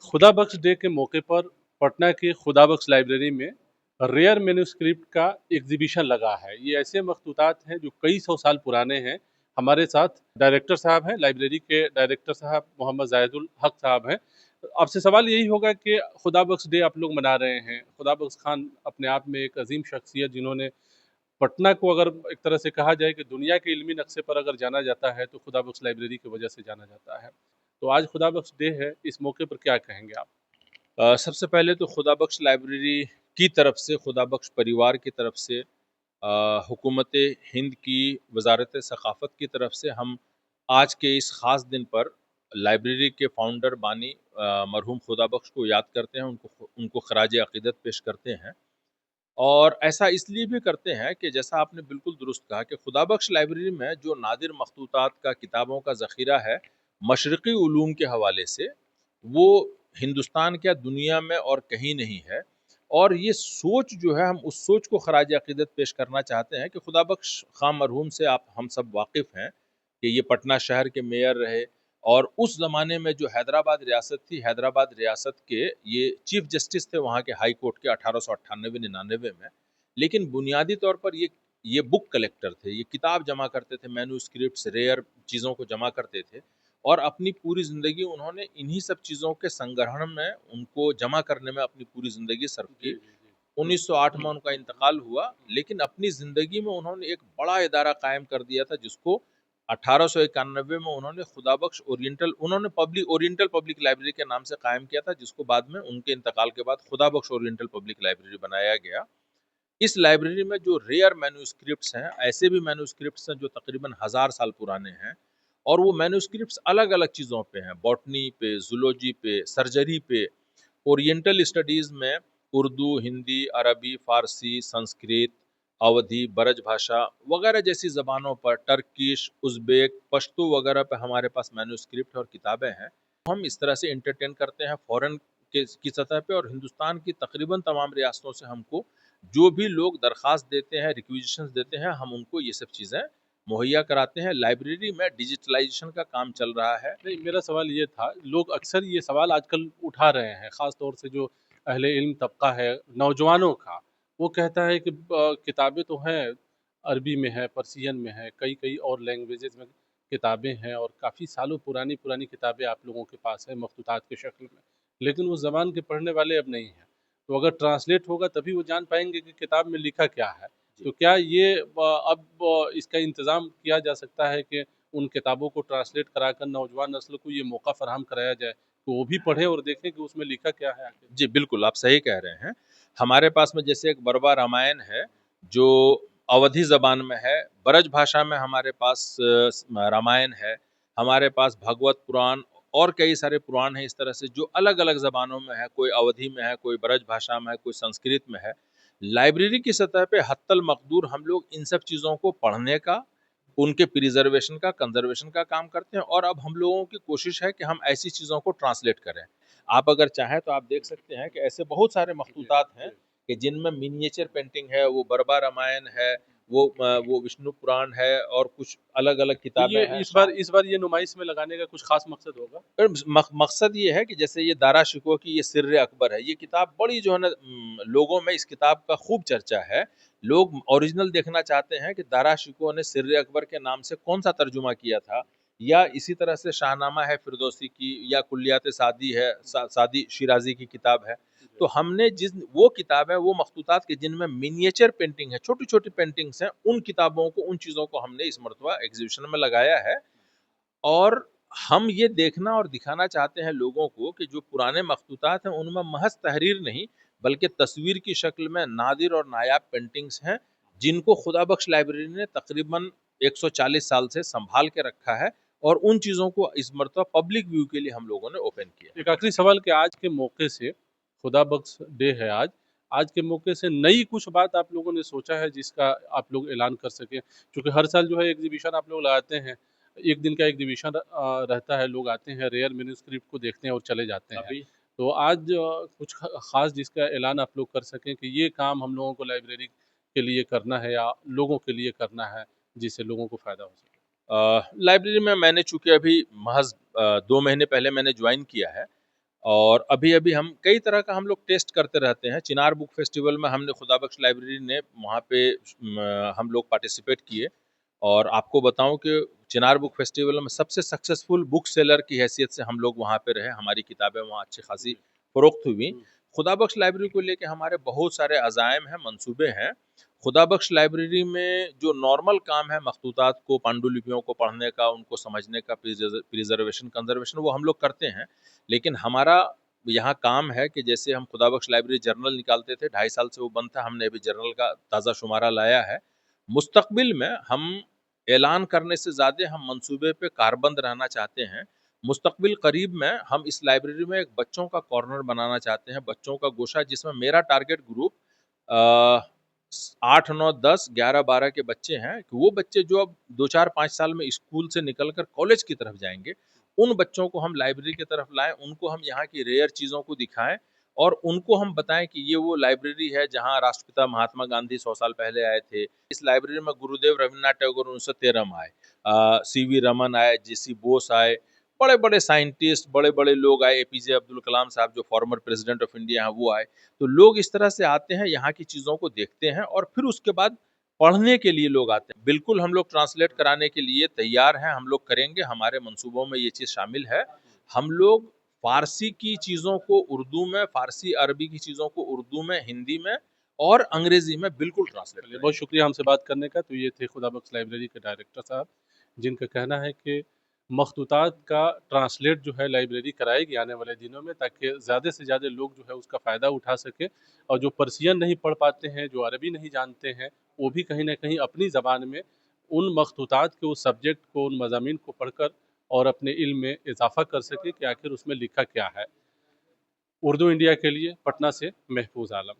खुदा बख्श डे के मौके पर पटना की खुदा बख्श लाइब्रेरी में रेयर मैन्यूस्क्रिप्ट का एग्जीबिशन लगा है। ये ऐसे मखतूतात हैं जो कई सौ साल पुराने हैं। हमारे साथ डायरेक्टर साहब हैं, लाइब्रेरी के डायरेक्टर साहब मोहम्मद जाहिदुल हक साहब हैं। आपसे सवाल यही होगा कि खुदा बख्श डे आप लोग मना रहे हैं। खुदा बख्श खान अपने आप में एक अजीम शख्सियत, जिन्होंने पटना को अगर एक तरह से कहा जाए कि दुनिया के इल्मी नक्शे पर अगर जाना जाता है तो खुदा बख्श लाइब्रेरी की वजह से जाना जाता है। तो आज खुदा बख्श डे है, इस मौके पर क्या कहेंगे आप? सबसे पहले तो खुदा बख्श लाइब्रेरी की तरफ से, खुदा बख्श परिवार की तरफ से, हुकूमत हिंद की वजारत सकाफ़त की तरफ से हम आज के इस ख़ास दिन पर लाइब्रेरी के फाउंडर बानी मरहूम खुदा बख्श को याद करते हैं, उनको खराज अक़ीदत पेश करते हैं। और ऐसा इसलिए भी करते हैं कि जैसा आपने बिल्कुल दुरुस्त कहा कि खुदा बख्श लाइब्रेरी में जो नादिर मखतूतात का, किताबों का ज़ख़ीरा है मशरक़ी उलूम के हवाले से, वो हिंदुस्तान क्या दुनिया में और कहीं नहीं है। और ये सोच जो है, हम उस सोच को खराज अक़ीदत पेश करना चाहते हैं कि खुदा बख्श खां मरहूम से आप हम सब वाकिफ़ हैं कि ये पटना शहर के मेयर रहे, और उस ज़माने में जो हैदराबाद रियासत थी, हैदराबाद रियासत के ये चीफ जस्टिस थे वहाँ के हाई कोर्ट के 1898-99 में। लेकिन बुनियादी तौर पर ये बुक कलेक्टर थे, ये किताब जमा करते थे, मैन्यूस्क्रिप्ट्स, रेयर चीज़ों को जमा करते थे। और अपनी पूरी ज़िंदगी उन्होंने इन्हीं सब चीज़ों के संग्रहण में, उनको जमा करने में अपनी पूरी ज़िंदगी सर्व की। 1908 में उनका इंतकाल हुआ, लेकिन अपनी ज़िंदगी में उन्होंने एक बड़ा इदारा कायम कर दिया था, जिसको 1891 में उन्होंने खुदा बख्श ओरिएंटल पब्लिक लाइब्रेरी के नाम से कायम किया था, जिसको बाद में उनके इंतकाल के बाद खुदा बख्श ओरिएंटल पब्लिक लाइब्रेरी बनाया गया। इस लाइब्रेरी में जो रेयर मैन्यूस्क्रिप्ट्स हैं, ऐसे भी मैन्यूस्क्रिप्ट्स हैं जो तकरीबन 1000 साल पुराने हैं, और वो मैन्यूस्क्रिप्ट्स अलग अलग चीज़ों पे हैं, बॉटनी पे, जूलॉजी पे, सर्जरी पे, ओरिएंटल स्टडीज़ में उर्दू, हिंदी, अरबी, फ़ारसी, संस्कृत, अवधी, ब्रज भाषा वगैरह जैसी ज़बानों पर, टर्किश, उज़्बेक, पश्तो वगैरह पे हमारे पास मैन्यूस्क्रिप्ट और किताबें हैं। हम इस तरह से एंटरटेन करते हैं फ़ॉरेन की सतह पे, और हिंदुस्तान की तकरीबन तमाम रियासतों से हमको जो भी लोग दरख्वास्त देते हैं, रिक्विजिशंस देते हैं, हम उनको ये सब चीज़ें मुहैया कराते हैं। लाइब्रेरी में डिजिटलाइजेशन का काम चल रहा है। नहीं, मेरा सवाल ये था, लोग अक्सर ये सवाल आजकल उठा रहे हैं, ख़ास तौर से जो अहले इल्म तबका है, नौजवानों का। वो कहता है कि किताबें तो हैं, अरबी में है, पर्शियन में है, कई कई और लैंग्वेजेस में किताबें हैं, और काफ़ी सालों पुरानी पुरानी किताबें आप लोगों के पास है मखतूतात के शक्ल में, लेकिन उस ज़बान के पढ़ने वाले अब नहीं हैं। तो अगर ट्रांसलेट होगा तभी वो जान पाएंगे कि किताब में लिखा क्या है। तो क्या ये अब इसका इंतज़ाम किया जा सकता है कि उन किताबों को ट्रांसलेट कराकर नौजवान नस्ल को ये मौका फराहम कराया जाए तो वो भी पढ़ें और देखें कि उसमें लिखा क्या है आखिर? जी, बिल्कुल, आप सही कह रहे हैं। हमारे पास में जैसे एक बरबा रामायण है, जो अवधी ज़बान में है, ब्रज भाषा में हमारे पास रामायण है, हमारे पास भागवत पुराण और कई सारे पुराण हैं इस तरह से, जो अलग-अलग ज़बानों में है, कोई अवधी में है, कोई ब्रज भाषा में है, कोई संस्कृत में है। लाइब्रेरी की सतह पे हत्तल मक़दूर हम लोग इन सब चीज़ों को पढ़ने का, उनके प्रिज़र्वेशन का, कंज़र्वेशन का काम करते हैं, और अब हम लोगों की कोशिश है कि हम ऐसी चीज़ों को ट्रांसलेट करें। आप अगर चाहें तो आप देख सकते हैं कि ऐसे बहुत सारे मखतूतात हैं कि जिनमें मिनिएचर पेंटिंग है, वो बरबा रामायण है, वो विष्णु पुराण है, और कुछ अलग-अलग तो किताबें ये हैं। इस बार ये नुमाइश में लगाने का कुछ खास मकसद होगा? पर मकसद ये है कि जैसे ये दारा शिकोह की ये सिर्र अकबर है, ये किताब बड़ी जो है ना, लोगों में इस किताब का खूब चर्चा है। लोग ओरिजिनल देखना चाहते हैं कि दारा शिकोह ने सिर्र अकबर के नाम से कौन सा तर्जुमा किया था, या इसी तरह से शाहनामा है फिरदौसी की, या कुल्लियात सादी है, सादी शिराजी की किताब है। तो हमने वो किताब है, वो मखतूतात के जिनमें मिनिएचर पेंटिंग है, छोटी छोटी पेंटिंग्स हैं, उन किताबों को, उन चीज़ों को हमने इस मरतबा एग्जीबिशन में लगाया है। और हम ये देखना और दिखाना चाहते हैं लोगों को कि जो पुराने मखतूतात हैं उनमें महज तहरीर नहीं, बल्कि तस्वीर की शक्ल में नादिर और नायाब पेंटिंग्स हैं, जिनको खुदा बख्श लाइब्रेरी ने तकरीबन 140 साल से संभाल के रखा है, और उन चीज़ों को इस मरतबा पब्लिक व्यू के लिए हम लोगों ने ओपन किया। एक आखिरी सवाल कि आज के मौके से, खुदा बख्श डे है आज के मौके से नई कुछ बात आप लोगों ने सोचा है जिसका आप लोग ऐलान कर सकें? क्योंकि हर साल जो है एग्जीबिशन आप लोग लगाते हैं, एक दिन का एग्जीबिशन रहता है, लोग आते हैं, रेयर मैन्यूस्क्रिप्ट को देखते हैं और चले जाते हैं। अभी तो आज कुछ खास जिसका ऐलान आप लोग कर सकें कि ये काम हम लोगों को लाइब्रेरी के लिए करना है या लोगों के लिए करना है, जिससे लोगों को फ़ायदा हो सके? लाइब्रेरी में मैंने चूंकि अभी महज 2 महीने पहले मैंने ज्वाइन किया है, اور ابھی ابھی ہم کئی طرح کا ہم لوگ ٹیسٹ کرتے رہتے ہیں. چنار بک فیسٹیول میں ہم نے خدا بخش لائبریری نے وہاں پہ ہم لوگ پارٹیسپیٹ کیے. اور آپ کو بتاؤں کہ چنار بک فیسٹیول میں سب سے سکسیسفل بک سیلر کی حیثیت سے ہم لوگ وہاں پہ رہے. ہماری کتابیں وہاں اچھی خاصی فروخت ہوئی. خدا بخش لائبریری کو لے کے ہمارے بہت سارے عزائم ہیں، منصوبے ہیں. خدا بخش لائبریری میں جو نارمل کام ہے مخطوطات کو، پانڈولپیوں کو پڑھنے کا، ان کو سمجھنے کا، پریزرویشن کنزرویشن، وہ ہم لوگ کرتے ہیں. لیکن ہمارا یہاں کام ہے کہ جیسے ہم خدا بخش لائبریری جرنل نکالتے تھے، 2.5 سال سے وہ بند تھا، ہم نے ابھی جرنل کا تازہ شمارہ لایا ہے. مستقبل میں ہم اعلان کرنے سے زیادہ ہم منصوبے پہ کاربند رہنا چاہتے ہیں. مستقبل قریب میں ہم اس لائبریری میں ایک بچوں کا کارنر بنانا چاہتے ہیں، بچوں کا گوشہ، جس میں میرا ٹارگٹ گروپ 8 9 10 11 12 کے بچے ہیں. کہ وہ بچے جو اب 2 4 5 سال میں اسکول سے نکل کر کالج کی طرف جائیں گے، ان بچوں کو ہم لائبریری کی طرف لائیں، ان کو ہم یہاں کی ریئر چیزوں کو دکھائیں، اور ان کو ہم بتائیں کہ یہ وہ لائبریری ہے جہاں راشٹرپتا مہاتما گاندھی 100 سال پہلے آئے تھے. اس لائبریری میں گرودیو رویندرناتھ ٹیگور 1913 میں آئے، سی وی رمن آئے، جی سی بوس آئے، بڑے بڑے سائنٹسٹ، بڑے بڑے لوگ آئے، اے پی جے عبد الکلام صاحب جو فارمر پریزیڈنٹ آف انڈیا ہیں وہ آئے. تو لوگ اس طرح سے آتے ہیں، یہاں کی چیزوں کو دیکھتے ہیں، اور پھر اس کے بعد پڑھنے کے لیے لوگ آتے ہیں. بالکل ہم لوگ ٹرانسلیٹ کرانے کے لیے تیار ہیں، ہم لوگ کریں گے، ہمارے منصوبوں میں یہ چیز شامل ہے. ہم لوگ فارسی کی چیزوں کو اردو میں، فارسی عربی کی چیزوں کو اردو میں، ہندی میں اور انگریزی میں بالکل ٹرانسلیٹ کریں. بہت شکریہ ہم سے بات کرنے کا. تو یہ تھے خدا بخش لائبریری کے ڈائریکٹر صاحب، جن کا کہنا ہے کہ مخطوطات کا ٹرانسلیٹ جو ہے لائبریری کرائے گی آنے والے دنوں میں، تاکہ زیادہ سے زیادہ لوگ جو ہے اس کا فائدہ اٹھا سکے، اور جو پرسین نہیں پڑھ پاتے ہیں، جو عربی نہیں جانتے ہیں، وہ بھی کہیں نہ کہیں اپنی زبان میں ان مخطوطات کے اس سبجیکٹ کو، ان مضامین کو پڑھ کر اور اپنے علم میں اضافہ کر سکے کہ آخر اس میں لکھا کیا ہے. اردو انڈیا کے لیے پٹنہ سے محفوظ عالم.